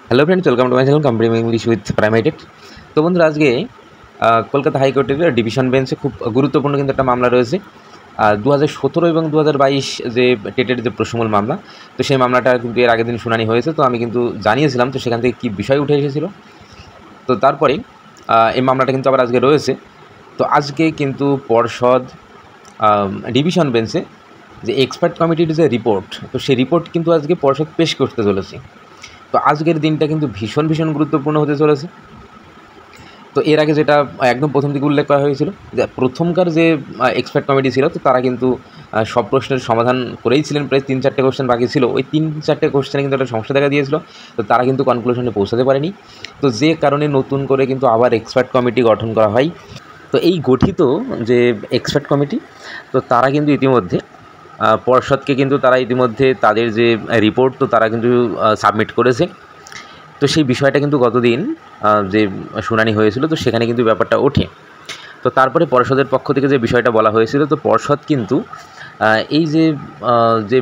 Hello friends, welcome to my channel competitive English with প্রাইমেটেড। তো বন্ধুরা, আজকে কলকাতা হাইকোর্টের ডিভিশন বেঞ্চে খুব গুরুত্বপূর্ণ কিন্তু একটা মামলা রয়েছে। 2017 এবং 2022 যে টেটের যে প্রশমূল মামলা, তো সেই মামলাটা কিন্তু এর আগের দিন শুনানি হয়েছে। তো আমি কিন্তু জানিয়েছিলাম তো সেখান থেকে কী বিষয় উঠে এসেছিলো। তো তারপরে এই মামলাটা কিন্তু আবার আজকে রয়েছে। তো আজকে কিন্তু পর্ষদ ডিভিশন বেঞ্চে যে এক্সপার্ট কমিটির যে রিপোর্ট, তো সেই রিপোর্ট কিন্তু আজকে পর্ষদ পেশ করতে চলেছে। তো আজকের দিনটা কিন্তু ভীষণ গুরুত্বপূর্ণ হতে চলেছে। তো এর আগে যেটা একদম প্রথম দিকে উল্লেখ করা হয়েছিল যে প্রথমকার যে এক্সপার্ট কমিটি ছিল, তো তারা কিন্তু সব প্রশ্নের সমাধান করেই ছিলেন। প্রায় 3-4টে কোশ্চেন বাকি ছিল। ওই 3-4টে কোশ্চেনে কিন্তু একটা সমস্যা দেখা দিয়েছিল। তো তারা কিন্তু কনক্লুশনে পৌঁছাতে পারেনি। তো যে কারণে নতুন করে কিন্তু আবার এক্সপার্ট কমিটি গঠন করা হয়। তো এই গঠিত যে এক্সপার্ট কমিটি, তো তারা কিন্তু ইতিমধ্যে পর্ষদকে কিন্তু তারা ইতিমধ্যে তাদের যে রিপোর্ট, তো তারা কিন্তু সাবমিট করেছে। তো সেই বিষয়টা কিন্তু গতদিন যে শুনানি হয়েছিল, তো সেখানে কিন্তু ব্যাপারটা ওঠে। তো তারপরে পর্ষদের পক্ষ থেকে যে বিষয়টা বলা হয়েছিল, তো পর্ষদ কিন্তু এই যে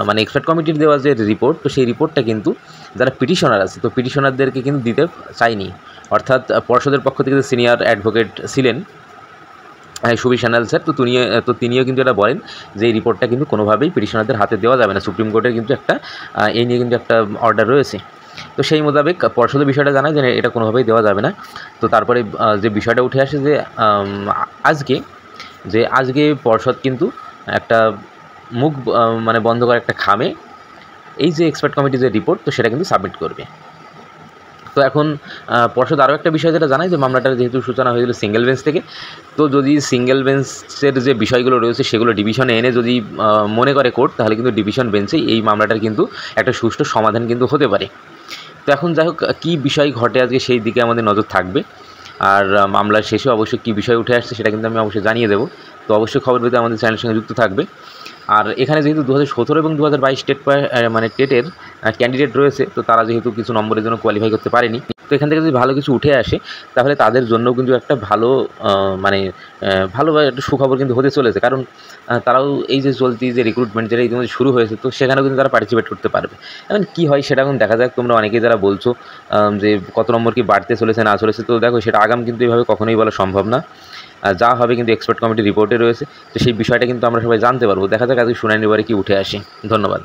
মানে এক্সপার্ট কমিটির দেওয়া যে রিপোর্ট, তো সেই রিপোর্টটা কিন্তু যারা পিটিশনার আছে, তো পিটিশনারদেরকে কিন্তু দিতে চায়নি। অর্থাৎ পর্ষদের পক্ষ থেকে যে সিনিয়র অ্যাডভোকেট ছিলেন সুবীর সান্যাল স্যার, তো তিনিও কিন্তু এটা বলেন যে এই রিপোর্টটা কিন্তু কোনোভাবেই পিটিশনারদের হাতে দেওয়া যাবে না। সুপ্রিম কোর্টের কিন্তু একটা এই নিয়ে কিন্তু একটা অর্ডার রয়েছে। তো সেই মোতাবেক পর্ষদের বিষয়টা জানায় যে এটা কোনোভাবেই দেওয়া যাবে না। তো তারপরে যে বিষয়টা উঠে আসে যে আজকে পর্ষদ কিন্তু একটা মুখ মানে বন্ধ করা একটা খামে এই যে এক্সপার্ট কমিটির যে রিপোর্ট, তো সেটা কিন্তু সাবমিট করবে। তো এখন পর্ষদ আরও একটা বিষয় যেটা জানায় যে মামলাটার যেহেতু সূচনা হয়েছিল সিঙ্গেল বেঞ্চ থেকে, তো যদি সিঙ্গেল বেঞ্চের যে বিষয়গুলো রয়েছে সেগুলো ডিভিশনে এনে যদি মনে করে কোর্ট, তাহলে কিন্তু ডিভিশন বেঞ্চেই এই মামলাটার কিন্তু একটা সুষ্ঠু সমাধান কিন্তু হতে পারে। তো এখন যাই হোক, কী বিষয় ঘটে আজকে সেই দিকে আমাদের নজর থাকবে। আর মামলার শেষে অবশ্যই কী বিষয় উঠে আসছে সেটা কিন্তু আমি অবশ্যই জানিয়ে দেবো। তো অবশ্যই খবর পেতে আমাদের চ্যানেলের সঙ্গে যুক্ত থাকবে। আর এখানে যেহেতু 2017 এবং 2022 টেটের ক্যান্ডিডেট রয়েছে, তো তারা যেহেতু কিছু নম্বরের জন্য কোয়ালিফাই করতে পারেনি, তো এখান থেকে যদি ভালো কিছু উঠে আসে, তাহলে তাদের জন্যও কিন্তু একটা ভালো ভালো একটা সুখবর কিন্তু হতে চলেছে। কারণ তারাও এই যে চলতি যে রিক্রুটমেন্ট যেটা ইতিমধ্যে শুরু হয়েছে, তো সেখানেও কিন্তু তারা পার্টিসিপেট করতে পারবে। এখন কী হয় সেটা এখন দেখা যাক। তোমরা অনেকেই যারা বলছো যে কত নম্বর কি বাড়তে চলেছে না চলেছে, তো দেখো সেটা আগাম কিন্তু এইভাবে কখনোই বলা সম্ভব না। যা হবে কিন্তু এক্সপার্ট কমিটি রিপোর্টে রয়েছে। তো সেই বিষয়টা কিন্তু আমরা সবাই জানতে পারবো। দেখা যাক আজকে শুনানির পরে কি উঠে আসে। ধন্যবাদ।